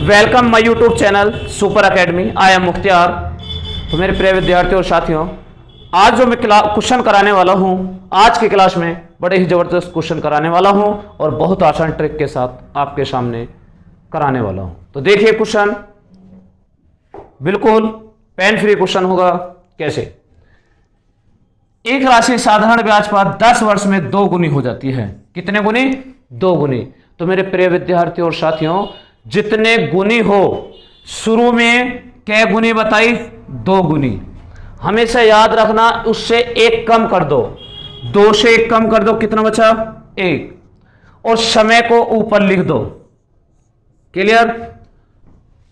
Welcome my YouTube channel super academy. I am Mukhtiyar. तो मेरे प्रिय विद्यार्थियों और साथियों, आज जो मैं क्वेश्चन कराने वाला हूं, आज की क्लास में बड़े ही जबरदस्त क्वेश्चन कराने वाला हूं और बहुत आसान ट्रिक के साथ आपके सामने कराने वाला हूं। तो देखिए, क्वेश्चन बिल्कुल पेन फ्री क्वेश्चन होगा। कैसे? एक राशि साधारण ब्याज पर 10 वर्ष में 2 गुनी हो जाती है। कितने गुनी? 2 गुनी। तो मेरे प्रिय विद्यार्थियों और साथियों, जितने गुनी हो, शुरू में कै गुनी बताई? 2 गुनी। हमेशा याद रखना, उससे 1 कम कर दो, 2 से 1 कम कर दो, कितना बचा? 1। और समय को ऊपर लिख दो। क्लियर?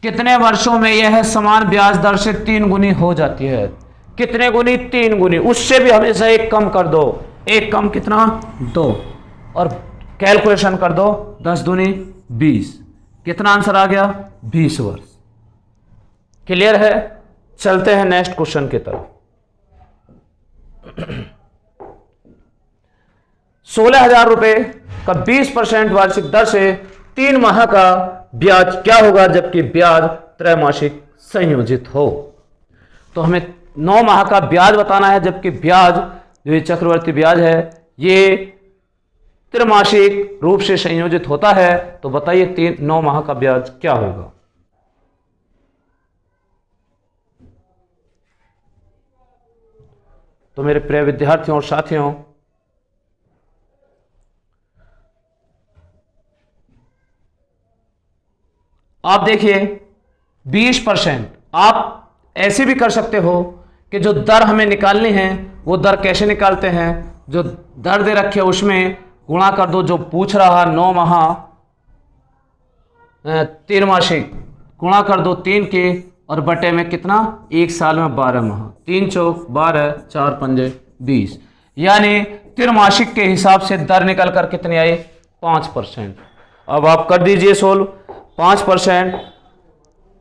कितने वर्षों में यह समान ब्याज दर से 3 गुनी हो जाती है? कितने गुनी? 3 गुनी। उससे भी हमेशा 1 कम कर दो। 1 कम कितना? 2। और कैलकुलेशन कर दो, 10 दूनी 20। कितना आंसर आ गया? 20 वर्ष। क्लियर है? चलते हैं नेक्स्ट क्वेश्चन की तरफ। 16,000 रुपए का 20% वार्षिक दर से 3 माह का ब्याज क्या होगा जबकि ब्याज त्रैमासिक संयोजित हो? तो हमें 9 माह का ब्याज बताना है, जबकि ब्याज जो ये चक्रवर्ती ब्याज है ये त्रैमासिक रूप से संयोजित होता है। तो बताइए 9 माह का ब्याज क्या होगा? तो मेरे प्रिय विद्यार्थियों और साथियों, आप देखिए 20%। आप ऐसे भी कर सकते हो कि जो दर हमें निकालनी है वो दर कैसे निकालते हैं? जो दर दे रखे उसमें गुणा कर दो, जो पूछ रहा 9 माह 3 गुणा कर दो 3 के, और बटे में कितना? 1 साल में 12 माह। 3 चौक 12, 4 पंजे 20। यानी त्रैमासिक के हिसाब से दर निकल कर कितनी आई? 5%। अब आप कर दीजिए सोल्व। 5%,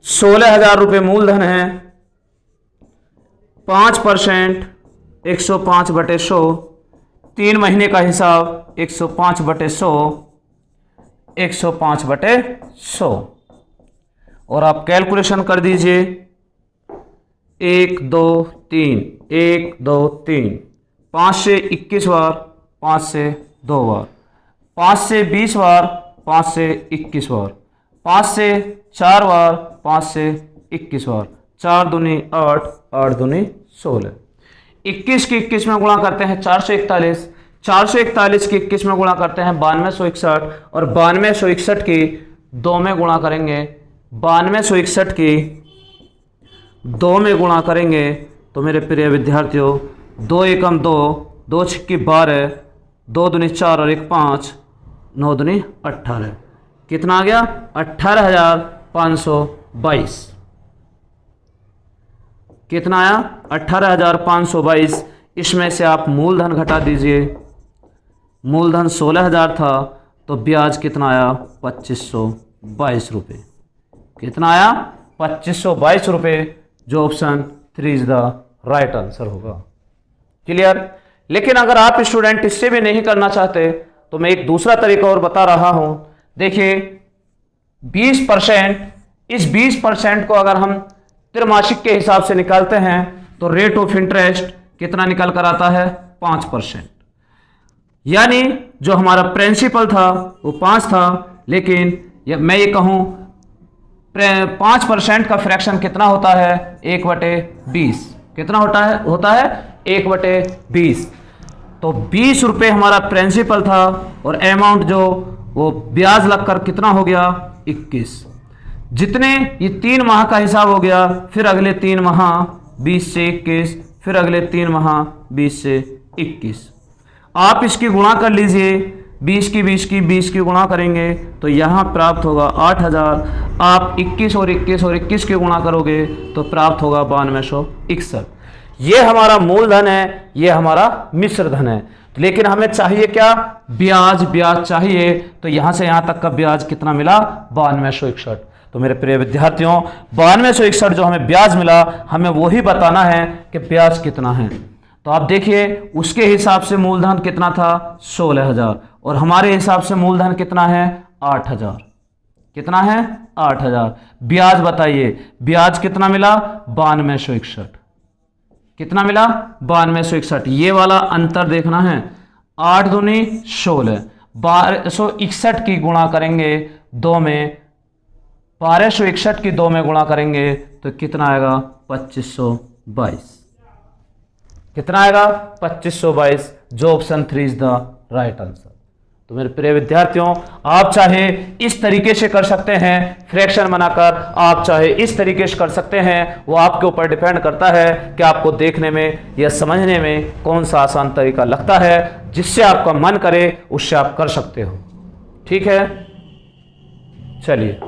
16,000 रुपये मूलधन है। 5% 105 बटे 100। 3 महीने का हिसाब 105 बटे 100, 105 बटे 100। और आप कैलकुलेशन कर दीजिए। 1 2 3, 1 2 3, 5 से 21 बार, 5 से 2 बार, 5 से 20 बार, 5 से 21 बार, 5 से 4 बार, 5 से 21 बार, 4 दूनी 8, 8 दूनी 16। 21 की 21 में गुणा करते हैं 441, 441 की 21 में गुणा करते हैं 9261, और 9261 की 2 में गुणा करेंगे। 9261 की 2 में गुणा करेंगे तो मेरे प्रिय विद्यार्थियों, 2 एकम 2, 2 छिक्की 12, 2 दूनी 4 और 1 5, 9 दूनी 18। कितना आ गया? 18,522। कितना आया? 18,522। इसमें से आप मूलधन घटा दीजिए। मूलधन 16,000 था, तो ब्याज कितना आया? 2522 रुपये। कितना आया? 2522 रुपये, जो option 3 is the right answer होगा। क्लियर? लेकिन अगर आप स्टूडेंट इससे भी नहीं करना चाहते तो मैं एक दूसरा तरीका और बता रहा हूं। देखिए 20%, इस 20% को अगर हम त्रैमासिक के हिसाब से निकालते हैं तो रेट ऑफ इंटरेस्ट कितना निकल कर आता है? 5%। यानी जो हमारा प्रिंसिपल था वो 5 था, लेकिन मैं ये कहूं 5% का फ्रैक्शन कितना होता है? 1/20। कितना होता है 1/20। तो 20 रुपये हमारा प्रिंसिपल था और अमाउंट जो वो ब्याज लगकर कितना हो गया? 21। जितने ये 3 माह का हिसाब हो गया, फिर अगले 3 माह 20 से 21, फिर अगले 3 माह 20 से 21। आप इसकी गुणा कर लीजिए। 20 की 20 की 20 की गुणा करेंगे तो यहाँ प्राप्त होगा 8,000। आप 21 और 21 और 21 की गुणा करोगे तो प्राप्त होगा 9261। ये हमारा मूलधन है, ये हमारा मिश्र धन है। लेकिन हमें चाहिए क्या? ब्याज चाहिए। तो यहाँ से यहाँ तक का ब्याज कितना मिला? 9261। तो मेरे प्रिय विद्यार्थियों, 9261 जो हमें ब्याज मिला, हमें वही बताना है कि ब्याज कितना है। तो आप देखिए उसके हिसाब से मूलधन कितना था? 16,000, और हमारे हिसाब से मूलधन कितना है? 8,000। कितना है 8000। ब्याज बताइए, ब्याज कितना मिला 9261। कितना मिला 9261। ये वाला अंतर देखना है, 8 दूनी 16, 1261 की गुणा करेंगे 2 में, 1261 की 2 में गुणा करेंगे तो कितना आएगा 2522। कितना आएगा 2522, जो option 3 is the right answer. तो मेरे प्रिय विद्यार्थियों, आप चाहे इस तरीके से कर सकते हैं फ्रैक्शन बनाकर, आप चाहे इस तरीके से कर सकते हैं, वो आपके ऊपर डिपेंड करता है कि आपको देखने में या समझने में कौन सा आसान तरीका लगता है। जिससे आपका मन करे उससे आप कर सकते हो। ठीक है, चलिए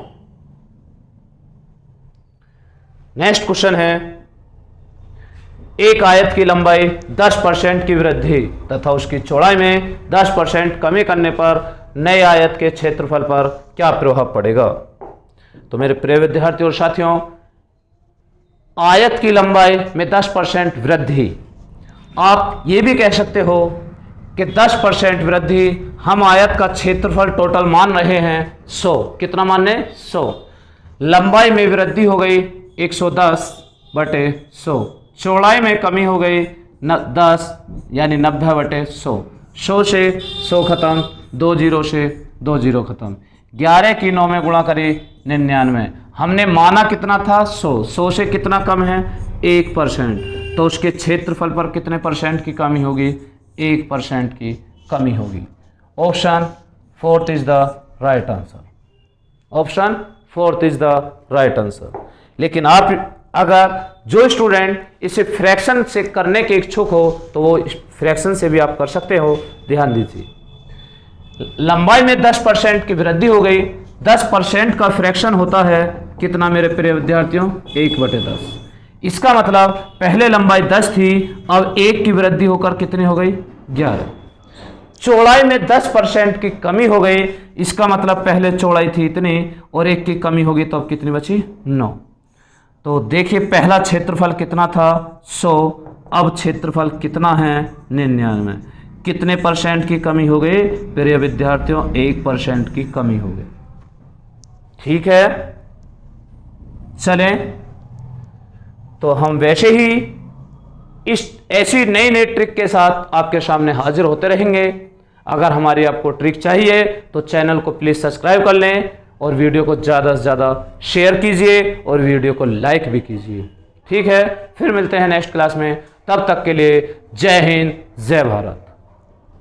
नेक्स्ट क्वेश्चन है, एक आयत की लंबाई 10% की वृद्धि तथा उसकी चौड़ाई में 10% कमी करने पर नए आयत के क्षेत्रफल पर क्या प्रभाव पड़ेगा। तो मेरे प्रिय विद्यार्थियों और साथियों, आयत की लंबाई में 10% वृद्धि, आप ये भी कह सकते हो कि 10% वृद्धि, हम आयत का क्षेत्रफल टोटल मान रहे हैं 100। कितना मान रहे 100। लंबाई में वृद्धि हो गई 110/100, चौड़ाई में कमी हो गई 10 यानी 90/100। 100 से 100 खत्म, 2 0 से 2 0 खत्म, 11 की 9 में गुणा करी 99। हमने माना कितना था 100, 100 से कितना कम है 1%, तो उसके क्षेत्रफल पर कितने परसेंट की कमी होगी 1% की कमी होगी। Option 4 is the right answer. Option 4 is the right answer. लेकिन आप अगर जो स्टूडेंट इसे फ्रैक्शन से करने के इच्छुक हो तो वो फ्रैक्शन से भी आप कर सकते हो। ध्यान दीजिए, लंबाई में 10% की वृद्धि हो गई, 10% का फ्रैक्शन होता है कितना मेरे प्रिय विद्यार्थियों 1/10। इसका मतलब पहले लंबाई 10 थी, अब 1 की वृद्धि होकर कितनी हो गई 11। चौड़ाई में 10% की कमी हो गई, इसका मतलब पहले चौड़ाई थी इतनी और 1 की कमी होगी तो अब कितनी बची 9। तो देखिए पहला क्षेत्रफल कितना था 100, अब क्षेत्रफल कितना है 99। कितने परसेंट की कमी हो गई प्रिय विद्यार्थियों 1% की कमी हो गई। ठीक है, चलें तो हम वैसे ही इस ऐसी नई नई ट्रिक के साथ आपके सामने हाजिर होते रहेंगे। अगर हमारी आपको ट्रिक चाहिए तो चैनल को प्लीज सब्सक्राइब कर लें और वीडियो को ज़्यादा से ज़्यादा शेयर कीजिए और वीडियो को लाइक भी कीजिए। ठीक है, फिर मिलते हैं नेक्स्ट क्लास में, तब तक के लिए जय हिंद जय भारत।